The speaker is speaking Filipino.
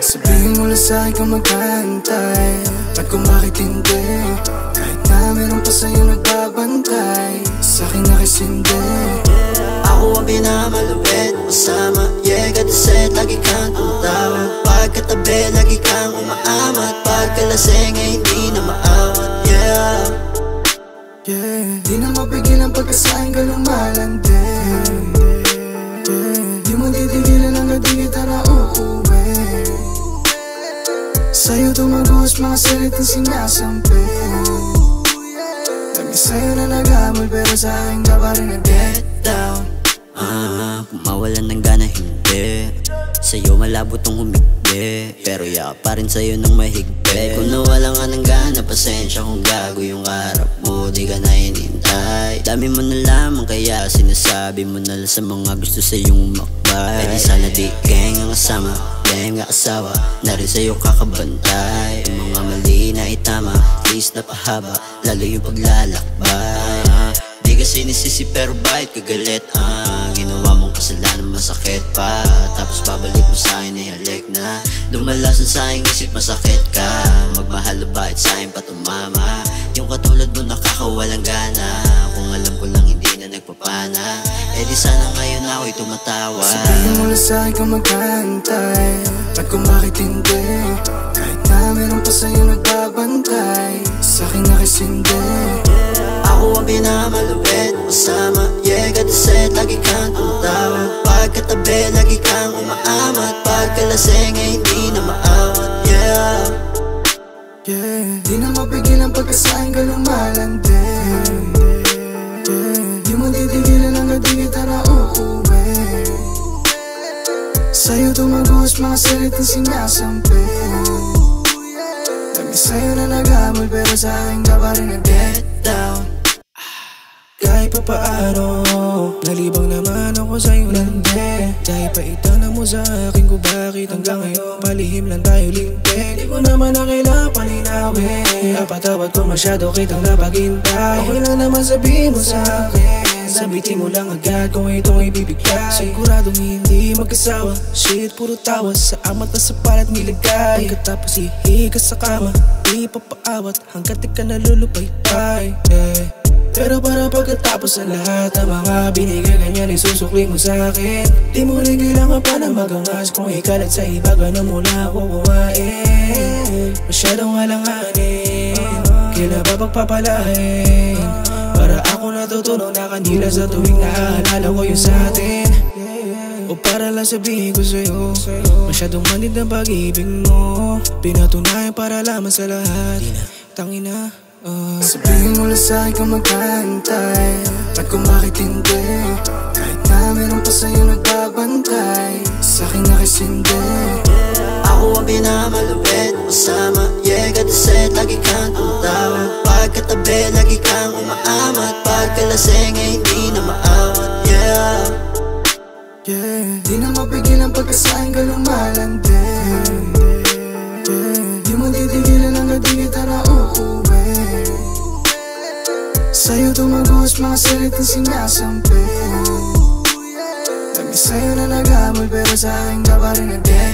Sabihin mo lang sa'kin kung magkantay at kung bakit hindi. Kahit na meron pa sa'yo nagbabantay, sa'kin nakisindi. Ako ang pinakamalupit kasama, yeah, kataset, lagi kang tumatawa. Pagkatabi, lagi kang umaamat. Pagkalasing ay hindi na maawat, yeah. Di na mapigil ang pagkasahin ka ng malandi. Di mo titigilan hanggang di kita na uuwi. Sa'yo tumagos mga salitang sinasampi. Dami sa'yo na nag-amol pero sa'kin ka pa rin nag-get down. Kung mawalan ng gana hindi, sa'yo malabo tong humigbi, pero yakap pa rin sa'yo ng mahigpit. Kung nawalan ka ng gana, pasensya kung gago yung kaharap mo, di ka na hinintay. Dami mo na lamang kaya sinasabi mo na lang sa mga gusto sa'yong umakbay. Pwede sana di gang ang kasama, blame ka asawa, na rin sa'yo kakabantay. Yung mga mali na itama, please na pahaba, lalo yung paglalakbay. Di ka sinisisi pero bakit kagalit? Ginawa mong kasalanan masakit pa, tapos babalik mo sa'kin ay halik na. Lumalasan sa'king isip masakit ka, magmahal o bakit sa'kin pa tumama? Yung katulad mo nakakawalang gana, kung alam ko lang hindi na nagpapana, eh di sana ngayon ako'y tumatawa. Sabihin mo lang sa'kin kung magkantay at kung bakit hindi. Kahit na meron pa sa'yo nagbabantay, sa'kin nakisindi. Ako ang pinakamalupit kasama, yeah, kataset, lagi kang tumatawa. Pagkatabi, lagi kang umaamat. Pagkalasing ay hindi na maawat, yeah. Di na mapigil ang pagkasahin ka ng malandi. Di mo titigilan hanggang di kita na uuwi. Sa'yo tumagos mga salitang sinasampi. Dami sa'yo na nag-amol pero sa'kin ka pa rin nag-get down. Kahit pa paano, nalibang naman ako sa'yo landi. Dahil paitana mo sa akin kung bakit hanggang ngayon palihim lang tayo limpik. Di ko naman na kailangan palinawin, napatawad ko masyado kitang napaghintay. Okay lang naman sabihin mo sa'kin, sabitin mo lang agad kung itong ibibigay. Siguradong hindi magkasawa, shit puro tawa, sa amat na sa palat nilagay. Pagkatapos ihiga sa kama, di papaawat hanggat di ka nalulupay-pay, yeah. Pero para pagkatapos ang lahat ng mga binigay, ganyan isusukli mo sa'kin. Di mo rin kailangan pa na magangas, kung ikalat sa iba gano'n mo na ako kumain. Masyadong alanganin, kailan ba pagpapalain? Para ako natutunan na kanila sa tuwing naaalala ko yung sa'tin. O para lang sabihin ko sa'yo, masyadong manid ang pag-ibig mo, pinatunayan para lamang sa lahat. Tangina, sabihin mo lang sa'kin kung magkantay at kung bakit hindi. Kahit na meron pa sa'yo nagbabantay, sa'kin nakisindi. Ako ang pinakamalupit kasama, yeah, kataset, lagi kang tumatawa. Pagkatabi, lagi kang umaamat. Pagkalasing ay hindi na maawat, yeah. Di na mapigil ang pagkasahin ka ng malandi. Di mo titigilan hanggang di kita na uuwi. Sa'yo tumagos mga salitang sinasampi. Dami sa'yo na nag-amol pero sa'kin ka pa rin nag-get